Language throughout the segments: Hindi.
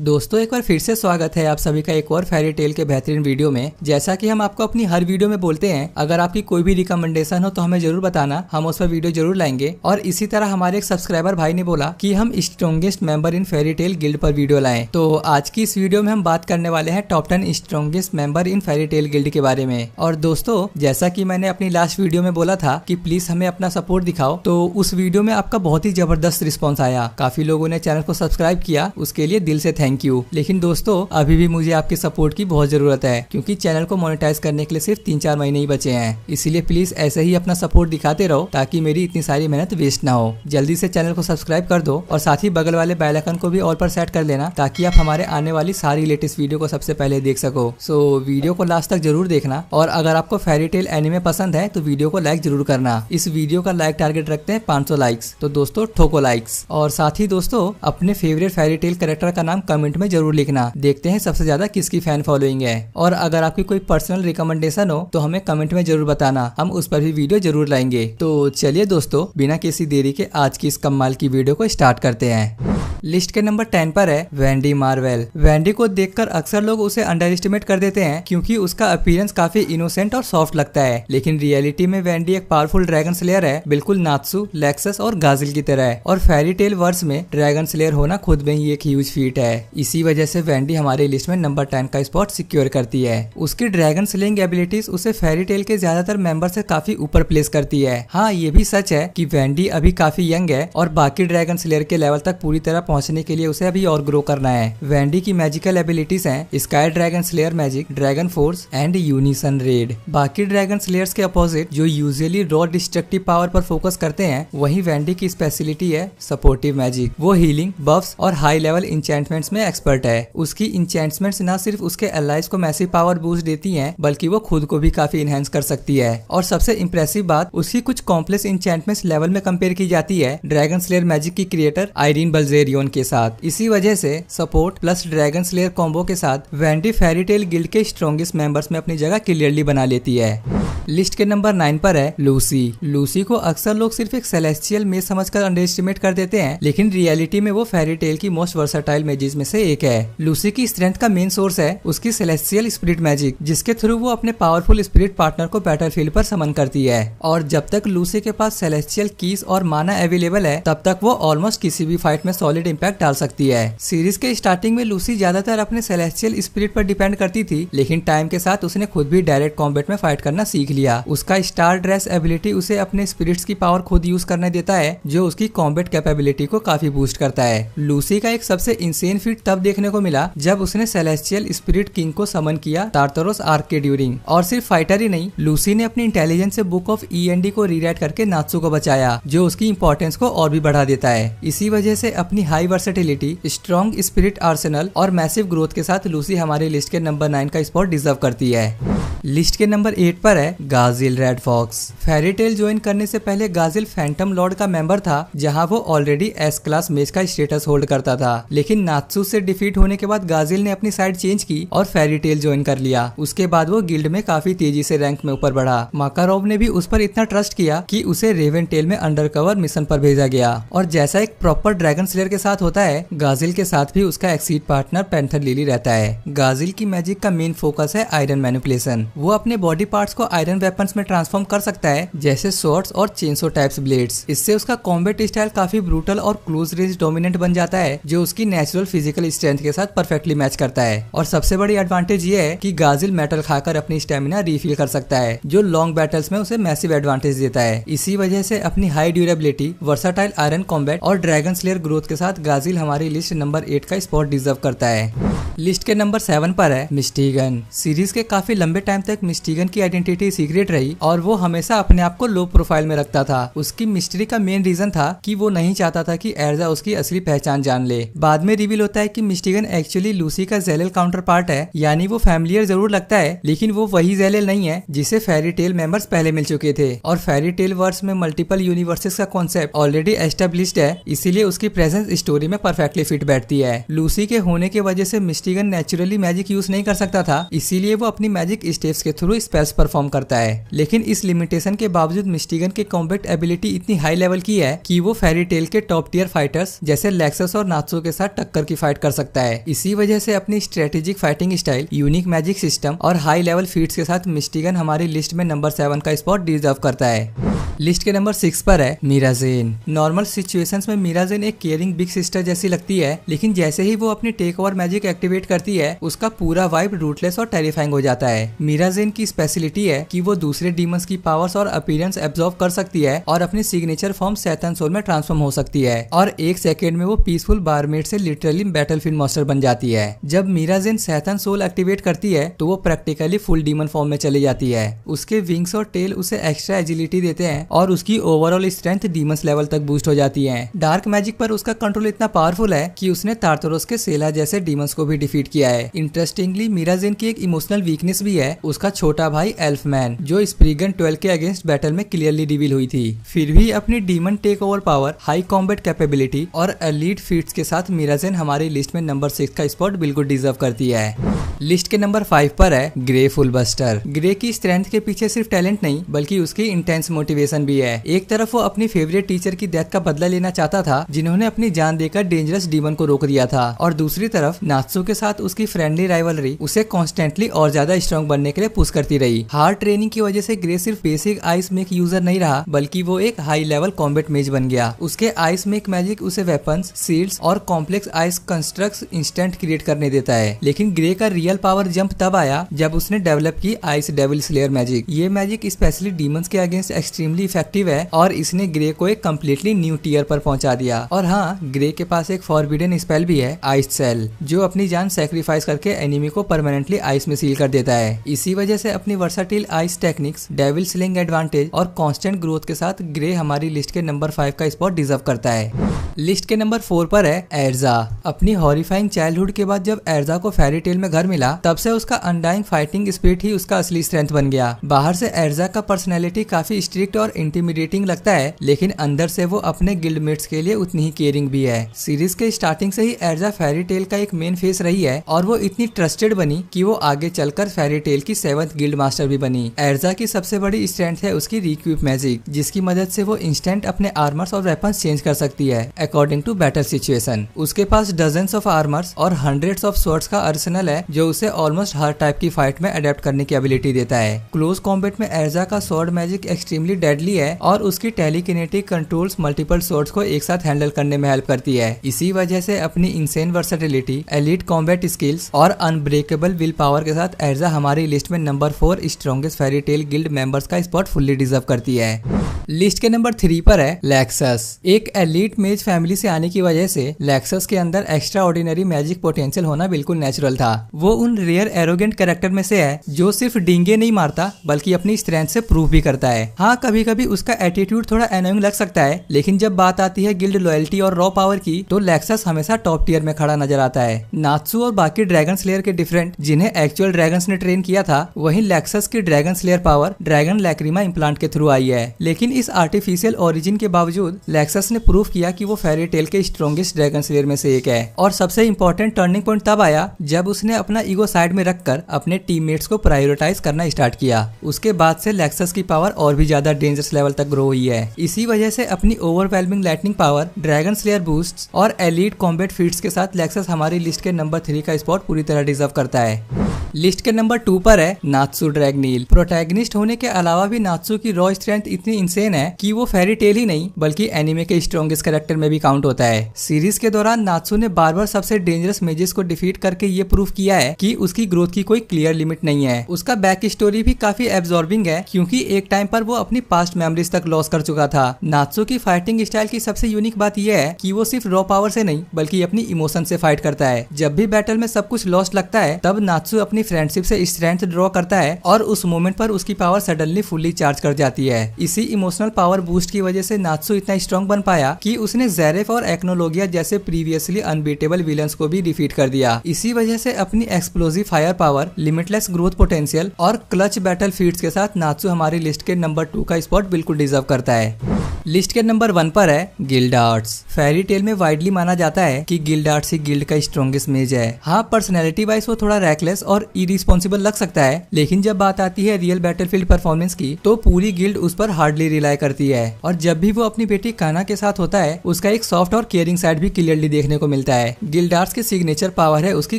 दोस्तों एक बार फिर से स्वागत है आप सभी का एक और फेरी टेल के बेहतरीन वीडियो में। जैसा कि हम आपको अपनी हर वीडियो में बोलते हैं, अगर आपकी कोई भी रिकमेंडेशन हो तो हमें जरूर बताना, हम उस पर वीडियो जरूर लाएंगे। और इसी तरह हमारे एक सब्सक्राइबर भाई ने बोला कि हम strongest member in fairy tale guild पर वीडियो लाएं। तो आज की इस वीडियो में हम बात करने वाले हैं top 10 strongest member in fairy tale guild के बारे में। और दोस्तों जैसा कि मैंने अपनी लास्ट वीडियो में बोला था कि प्लीज हमें अपना सपोर्ट दिखाओ, तो उस वीडियो में आपका बहुत ही जबरदस्त रिस्पॉन्स आया। काफी लोगों ने चैनल को सब्सक्राइब किया, उसके लिए दिल से थैंक यू। लेकिन दोस्तों अभी भी मुझे आपके सपोर्ट की बहुत जरूरत है, क्योंकि चैनल को मोनेटाइज करने के लिए सिर्फ 3-4 महीने ही बचे हैं। इसीलिए प्लीज ऐसे ही अपना सपोर्ट दिखाते रहो ताकि मेरी इतनी सारी मेहनत वेस्ट ना हो। जल्दी से चैनल को सब्सक्राइब कर दो और साथ ही बगल वाले बेल आइकन को भी ऑल पर सेट कर देना, ताकि आप हमारे आने वाली सारी लेटेस्ट वीडियो को सबसे पहले देख सको। सो वीडियो को लास्ट तक जरूर देखना, और अगर आपको फेरी टेल एनिमे पसंद है तो वीडियो को लाइक जरूर करना। इस वीडियो का लाइक टारगेट रखते हैं 500 लाइक्स, तो दोस्तों ठोको लाइक्स। और साथ ही दोस्तों अपने फेवरेट फेरी टेल कैरेक्टर का नाम कमेंट में जरूर लिखना, देखते हैं सबसे ज्यादा किसकी फैन फॉलोइंग है। और अगर आपकी कोई पर्सनल रिकमेंडेशन हो तो हमें कमेंट में जरूर बताना, हम उस पर भी वीडियो जरूर लाएंगे। तो चलिए दोस्तों बिना किसी देरी के आज की इस कमाल की वीडियो को स्टार्ट करते हैं। लिस्ट के नंबर 10 पर है वेंडी मार्वेल। वेंडी को देखकर अक्सर लोग उसे अंडर एस्टिमेट कर देते हैं, क्योंकि उसका अपीयरेंस काफी इनोसेंट और सॉफ्ट लगता है। लेकिन रियलिटी में वेंडी एक पावरफुल ड्रैगन स्लेयर है, बिल्कुल नात्सु, लेक्सस और गाजिल की तरह है। और फेरी टेल वर्स में ड्रैगन स्लेयर होना खुद में ही एक ह्यूज फीट है। इसी वजह से वेंडी हमारे लिस्ट में नंबर 10 का स्पॉट सिक्योर करती है। उसकी ड्रैगन स्लेइंग एबिलिटीज उसे फेरी टेल के ज्यादातर मेंबर से काफी ऊपर प्लेस करती है। हाँ ये भी सच है कि वेंडी अभी काफी यंग है और बाकी ड्रैगन स्लेयर के लेवल तक पूरी तरह पहुंचने के लिए उसे अभी और ग्रो करना है। वेंडी की मैजिकल एबिलिटीज हैं sky dragon slayer magic, dragon force and unison red. बाकी ड्रैगन स्लेयर्स के अपोजिट जो यूजुअली रॉ डिस्ट्रक्टिव पावर पर फोकस करते हैं, वहीं वेंडी की स्पेशलिटी है सपोर्टिव मैजिक। वो हीलिंग, बफ्स और हाई लेवल इंचेंटमेंट्स में एक्सपर्ट है। उसकी इंचेंटमेंट्स न सिर्फ उसके एलाइज को मैसिव पावर बूस्ट देती हैं, बल्कि वो खुद को भी काफी इनहेंस कर सकती है। और सबसे इंप्रेसिव बात, उसकी कुछ कॉम्प्लेक्स इंचेंटमेंट्स लेवल में कंपेयर की जाती है ड्रैगन स्लेयर मैजिक की क्रिएटर आयरीन बल्जेरियन के साथ। इसी वजह से support plus dragon slayer combo के साथ वेंडी फेरी टेल गिल्ड के स्ट्रॉन्गेस्ट मेंबर्स में अपनी जगह क्लियरली बना लेती है। लिस्ट के नंबर 9 पर है लूसी। लूसी को अक्सर लोग सिर्फ एक सेलेस्टियल मेज समझकर अंडर एस्टिमेट कर देते हैं, लेकिन रियलिटी में वो फेरी टेल की मोस्ट वर्सेटाइल मेजेस में से एक है। लूसी की स्ट्रेंथ का मेन सोर्स है उसकी सेलेस्टियल स्पिरिट मैजिक, जिसके थ्रू वो अपने पावरफुल स्पिरिट पार्टनर को बैटलफील्ड पर समन करती है। और जब तक लूसी के पास सेलेस्टियल कीज और माना अवेलेबल है, तब तक वो ऑलमोस्ट किसी भी फाइट में सॉलिड इंपैक्ट डाल सकती है। सीरीज के स्टार्टिंग में लूसी ज्यादातर अपने सेलेस्टियल स्पिरिट पर डिपेंड करती थी, लेकिन टाइम के साथ उसने खुद भी डायरेक्ट कॉम्बैट में फाइट करना सीख लिया। उसका स्टार ड्रेस एबिलिटी उसे अपने स्पिरिट्स की पावर खुद यूज करने देता है, जो उसकी कॉम्बैट कैपेबिलिटी को काफी बूस्ट करता है। लूसी का एक सबसे इंसेन फीट तब देखने को मिला जब उसने सेलेस्टियल स्पिरिट किंग को समन किया टार्टरोस आर्क के ड्यूरिंग। और सिर्फ फाइटर ही नहीं, लूसी ने अपनी इंटेलिजेंस से बुक ऑफ ईएनडी को रीराइट करके नात्सु को बचाया, जो उसकी इंपॉर्टेंस को और भी बढ़ा देता है। इसी वजह से अपनी high versatility, strong spirit Arsenal और मैसिव ग्रोथ के साथ लूसी हमारी लिस्ट के नंबर 9 का स्पॉट डिजर्व करती है। लिस्ट के नंबर 8 पर है Gajeel red fox. Fairy Tail join करने से पहले गाजिल फैंटम लॉर्ड का मेंबर था, जहां वो ऑलरेडी एस क्लास मेज का स्टेटस होल्ड करता था। लेकिन नात्सु से डिफीट होने के बाद गाजिल ने अपनी साइड चेंज की और फेरी टेल ज्वाइन कर लिया। उसके बाद वो गिल्ड में काफी तेजी से रैंक में ऊपर बढ़ा। माकारोव ने भी उस पर इतना ट्रस्ट किया कि उसे रेवन टेल में अंडरकवर मिशन पर भेजा गया। और जैसा एक प्रॉपर ड्रैगन स्लेयर के साथ होता है, गाजिल के साथ भी उसका एक्सीड पार्टनर पैंथर लिली रहता है। गाजिल की मैजिक का मेन फोकस है आयरन मैनिपुलेशन। वो अपने बॉडी पार्ट्स को आयरन वेपन्स में ट्रांसफॉर्म कर सकता है, जैसे स्वॉर्ड्स और चेनसो टाइप्स ब्लेड्स। इससे उसका कॉम्बैट स्टाइल काफी ब्रूटल और क्लोज रेंज डोमिनेंट बन जाता है, जो उसकी नेचुरल फिजिकल स्ट्रेंथ के साथ परफेक्टली मैच करता है। और सबसे बड़ी एडवांटेज ये है कि गाजिल मेटल खाकर अपनी स्टेमिना रिफिल कर सकता है, जो लॉन्ग बैटल्स में उसे मैसिव एडवांटेज देता है। इसी वजह से अपनी high durability, versatile iron combat और ड्रैगन स्लेयर ग्रोथ के साथ गाजिल हमारी लिस्ट नंबर 8 का स्पॉट डिजर्व करता है। लिस्ट के नंबर 7 पर है मिस्टीगन। सीरीज के काफी लंबे टाइम तक मिस्टीगन की आइडेंटिटी सीक्रेट रही और वो हमेशा अपने आप को लो प्रोफाइल में रखता था। उसकी मिस्ट्री का मेन रीजन था कि वो नहीं चाहता था कि एर्जा उसकी असली पहचान जान ले। बाद में रिवील होता है कि मिस्टीगन एक्चुअली लूसी का जेलेल काउंटर पार्ट है, यानी वो फैमिलियर जरूर लगता है, लेकिन वो वही जेलेल नहीं है जिसे फेरी टेल मेंबर्स पहले मिल चुके थे। और फेरी टेल वर्स में मल्टीपल यूनिवर्सेस का कॉन्सेप्ट ऑलरेडी एस्टेब्लिश्ड है, इसीलिए उसकी प्रेजेंस स्टोरी में परफेक्टली फिट बैठती है। लूसी के होने की वजह से मिस्टी मिस्टीगन नेचुरली मैजिक यूज नहीं कर सकता था, इसीलिए वो अपनी मैजिक स्टेप्स के थ्रू स्पेल्स परफॉर्म करता है। लेकिन इस लिमिटेशन के बावजूद मिस्टीगन के कॉम्बैट एबिलिटी इतनी हाई लेवल की है कि वो फेरी टेल के टॉप टियर फाइटर्स जैसे लेक्सस और नात्सो के साथ टक्कर की फाइट कर सकता है। इसी वजह से अपनी strategic fighting style, unique magic system और हाई लेवल फीट्स के साथ मिस्टीगन हमारी लिस्ट में नंबर 7 का स्पॉट डिजर्व करता है। लिस्ट के नंबर 6 पर है मीराजेन। नॉर्मल सिचुएशंस में मीराजेन एक केयरिंग बिग सिस्टर जैसी लगती है, लेकिन जैसे ही वो अपनी टेक ओवर मैजिक एक्टिवेट करती है उसका पूरा वाइब रूटलेस और टेरिफाइंग हो जाता है। मीराजेन की स्पेशलिटी है कि वो दूसरे डीमंस की पावर्स और अपीयरेंस एब्जॉर्ब कर सकती है और अपनी सिग्नेचर फॉर्म सैटन सोल में ट्रांसफॉर्म हो सकती है और 1 सेकेंड में वो पीसफुल बारमेट से लिटरली बैटलफील्ड मॉन्स्टर बन जाती है। जब मीराजेन सैटन सोल एक्टिवेट करती है तो वो प्रैक्टिकली फुल डीमन फॉर्म में चली जाती है। उसके विंग्स और टेल उसे एक्स्ट्रा एजिलिटी देते हैं और उसकी ओवरऑल स्ट्रेंथ डीमंस लेवल तक बूस्ट हो जाती है। डार्क मैजिक पर उसका कंट्रोल इतना पावरफुल है कि उसने तारतरोस के सेला जैसे डीमंस को भी डिफीट किया है। इंटरेस्टिंगली मीराजेन की एक इमोशनल वीकनेस भी है, उसका छोटा भाई एल्फमैन, जो स्प्रिगन 12 के अगेंस्ट बैटल में क्लियरली रिवील हुई थी। फिर भी अपनी demon take over power, high combat capability और एलीट फीट्स के साथ मीराजेन हमारी लिस्ट में नंबर 6 का स्पॉट बिल्कुल डिजर्व करती है। लिस्ट के नंबर 5 पर है ग्रे फुलबस्टर। ग्रे की स्ट्रेंथ के पीछे सिर्फ टैलेंट नहीं बल्कि उसकी इंटेंस मोटिवेशन भी है। एक तरफ वो अपनी फेवरेट टीचर की डेथ का बदला लेना चाहता था जिन्होंने अपनी जान देकर डेंजरस डीमन को रोक दिया था, और दूसरी तरफ नात्सु के साथ उसकी फ्रेंडली राइवलरी उसे कॉन्स्टेंटली और ज्यादा स्ट्रॉन्ग बनने के लिए पुश करती रही। हार्ड ट्रेनिंग की वजह से ग्रे सिर्फ बेसिक आइस मेक यूजर नहीं रहा बल्कि वो एक हाई लेवल कॉम्बैट मेज बन गया। उसके आइस मेक मैजिक उसे वेपन्स, शील्ड्स और complex ice constructs instant create करने देता है। लेकिन ग्रे का रियल पावर जंप तब आया जब उसने डेवलप की आइस डेविल स्लेयर मैजिक। ये मैजिक स्पेशली डीमंस के अगेंस्ट एक्सट्रीमली इफेक्टिव है और इसने ग्रे को एक कम्प्लीटली न्यू टियर पर पहुंचा दिया। और हाँ, ग्रे के पास एक फॉरबिडन स्पेल भी है, आइस सेल, जो अपनी जान सैक्रिफाइस करके एनिमी को परमानेंटली आइस में सील कर देता है। इसी वजह से अपनी versatile ice techniques, devil sling advantage और कांस्टेंट ग्रोथ के साथ ग्रे हमारी लिस्ट के नंबर 5 का स्पॉट डिजर्व करता है। लिस्ट के नंबर 4 पर है एर्जा। अपनी हॉरिफाइंग चाइल्डहुड के बाद जब एर्जा को फेरी टेल में घर मिला तब से उसका अनडाइंग फाइटिंग स्पिरिट ही उसका असली स्ट्रेंथ बन गया। बाहर से एर्जा का पर्सनैलिटी काफी स्ट्रिक्ट और इंटिमिडेटिंग लगता है, लेकिन अंदर से वो अपने गिल्डमेट्स के लिए उतनी ही केयरिंग भी है। सीरीज के स्टार्टिंग से ही एर्जा फेरी टेल का एक मेन फेस रही है और वो इतनी ट्रस्टेड बनी कि वो आगे चलकर फेरी टेल की 7th गिल्ड मास्टर भी बनी। एर्जा की सबसे बड़ी स्ट्रेंथ है उसकी रिक्विप मैजिक, जिसकी मदद से वो इंस्टेंट अपने आर्मर्स और वेपन्स चेंज कर सकती है अकॉर्डिंग टू बैटल सिचुएशन। उसके पास डजन्स ऑफ आर्मर्स और हंड्रेड्स ऑफ स्वॉर्ड्स का आर्सेनल है जो उसे ऑलमोस्ट हर टाइप की फाइट में अडेप्ट करने की एबिलिटी देता है। क्लोज कॉम्बैट में एर्जा का स्वॉर्ड मैजिक एक्सट्रीमली डेडली है और उसकी टेलीकिनेटिक कंट्रोल्स मल्टीपल स्वॉर्ड्स को एक साथ हैंडल करने में हेल्प करती है। इसी वजह से अपनी insane versatility, elite combat skills और अनब्रेकेबल विल पावर के साथ एर्जा हमारी लिस्ट में number 4 strongest fairy tale guild members का स्पॉट फुल्ली डिजर्व करती है। लिस्ट के नंबर 3 पर है लेक्सस। एक एलीट मेज फैमिली से आने की वजह से लेक्सस के अंदर एक्स्ट्रा ऑर्डिनरी मैजिक पोटेंशियल होना बिल्कुल नेचुरल था। वो उन रेयर एरोगेंट कैरेक्टर में से है जो सिर्फ डींगे नहीं मारता बल्कि अपनी स्ट्रेंथ से प्रूव भी करता है। हाँ, कभी कभी उसका एटीट्यूड थोड़ा एनोइंग लग सकता है, लेकिन जब बात आती है गिल्ड लॉयल्टी और रॉ पावर की तो लेक्सस हमेशा टॉप टियर में खड़ा नजर आता है। नात्सु और बाकी ड्रैगन स्लेयर के डिफरेंट, जिन्हें एक्चुअल ड्रैगन्स ने ट्रेन किया था, वहीं लेक्सस की dragon slayer power dragon lacrima implant के थ्रू आई है। लेकिन इस आर्टिफिशियल ओरिजिन के बावजूद लेक्सस ने प्रूव किया कि वो फेरी टेल के स्ट्रॉन्गेस्ट ड्रैगन स्लेयर में से एक है। और सबसे इम्पोर्टेंट टर्निंग पॉइंट तब आया जब उसने अपना ईगो साइड में रखकर अपने टीममेट्स को प्रायोरिटाइज करना स्टार्ट किया। उसके बाद से लेक्सस की पावर और भी ज्यादा डेंजरस लेवल तक ग्रो हुई है। इसी वजह से अपनी overwhelming lightning power, dragon slayer boost और एलीट कॉम्बैट फीट्स के साथ लेक्सस हमारी लिस्ट के नंबर 3 का स्पॉट पूरी तरह डिजर्व करता है। लिस्ट के नंबर 2 पर है नात्सु ड्रैगनील। प्रोटैगनिस्ट होने के अलावा भी नात्सु की रॉ स्ट्रेंथ इतनी इंसेन है कि वो फेरी टेल ही नहीं बल्कि एनिमे के स्ट्रॉन्गेस्ट कैरेक्टर में भी काउंट होता है। सीरीज के दौरान नात्सु ने बार बार सबसे डेंजरस मेजेस को डिफीट करके ये प्रूव किया है कि उसकी ग्रोथ की कोई क्लियर लिमिट नहीं है। उसका बैक स्टोरी भी काफी एब्जॉर्बिंग है क्योंकि एक टाइम पर वो अपनी पास्ट मेमोरीज तक लॉस कर चुका था। नात्सु की फाइटिंग स्टाइल की सबसे यूनिक बात यह है कि वो सिर्फ रॉ पावर से नहीं बल्कि अपनी इमोशन से फाइट करता है। जब भी बैटल में सब कुछ लॉस्ट लगता है तब नात्सु अपनी फ्रेंडशिप से स्ट्रेंथ ड्रॉ करता है और उस मोमेंट पर उसकी पावर सडनली फुल्ली चार्ज कर जाती है। इसी इमोशनल पावर बूस्ट की वजह से नात्सु इतना स्ट्रॉन्ग बन पाया कि उसने ज़ेरेफ और एक्नोलोगिया जैसे प्रीवियसली अनबीटेबल विलन्स को भी डिफीट कर दिया। इसी वजह से अपनी explosive fire power, limitless growth potential और क्लच बैटल फीट्स के साथ नात्सु हमारी लिस्ट के नंबर 2 का स्पॉट बिल्कुल डिजर्व करता है। लिस्ट के नंबर 1 पर है गिल्डार्ट्स। फेरी टेल में वाइडली माना जाता है कि गिल्डार्ट्स ही गिल्ड का स्ट्रॉन्गेस्ट मेज है। हाँ, पर्सनैलिटी वाइज वो थोड़ा रैकलेस और इरिस्पॉन्सिबल लग सकता है, लेकिन जब बात आती है रियल बैटलफील्ड परफॉर्मेंस की तो पूरी गिल्ड उस पर हार्डली रिलाई करती है। और जब भी वो अपनी बेटी काना के साथ होता है उसका एक सॉफ्ट और केयरिंग साइड भी क्लियरली देखने को मिलता है। गिल्डार्ट्स की सिग्नेचर पावर है उसकी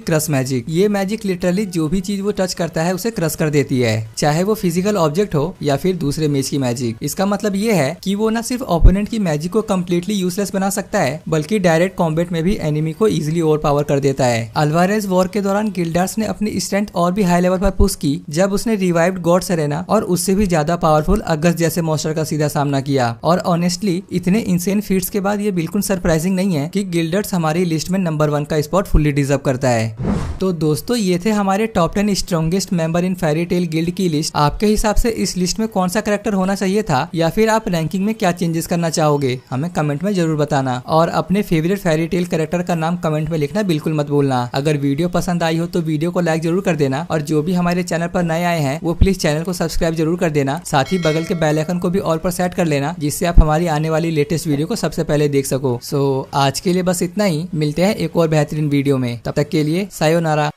क्रश मैजिक। ये मैजिक लिटरली जो भी चीज वो टच करता है उसे क्रश कर देती है, चाहे वो फिजिकल ऑब्जेक्ट हो या फिर दूसरे मेज की मैजिक। इसका मतलब ये है कि वो न सिर्फ ओपोनेंट की मैजिक को कम्प्लीटली यूजलेस बना सकता है बल्कि डायरेक्ट कॉम्बैट में भी एनिमी को इजिली ओवर पावर कर देता है। अल्वारेज वॉर के दौरान गिल्डार्ट्स ने अपनी स्ट्रेंथ और भी हाई लेवल पर पुश की जब उसने रिवाइव्ड गॉड सेरेना और उससे भी ज्यादा पावरफुल अगस्त जैसे मॉन्स्टर का सीधा सामना किया। और ऑनेस्टली इतने इंसेन फीट्स के बाद ये बिल्कुल सरप्राइजिंग नहीं है कि गिल्डार्ट्स हमारी लिस्ट में नंबर 1 का स्पॉट फुल्ली डिजर्व करता है। तो दोस्तों ये थे हमारे top 10 strongest member in fairy tale guild की लिस्ट। आपके हिसाब से इस लिस्ट में कौन सा कैरेक्टर होना चाहिए था या फिर आप रैंकिंग में क्या चेंजेस करना चाहोगे, हमें कमेंट में जरूर बताना। और अपने फेवरेट फेरी टेल कैरेक्टर का नाम कमेंट में लिखना बिल्कुल मत भूलना। अगर वीडियो पसंद आई हो तो वीडियो को लाइक जरूर कर देना और जो भी हमारे चैनल पर नए आए हैं वो प्लीज चैनल को सब्सक्राइब जरूर कर देना। साथ ही बगल के बेल आइकन को भी ऑल पर सेट कर लेना जिससे आप हमारी आने वाली लेटेस्ट वीडियो को सबसे पहले देख सको। सो आज के लिए बस इतना ही, मिलते हैं एक और बेहतरीन वीडियो में, तब तक के लिए सायोनारा।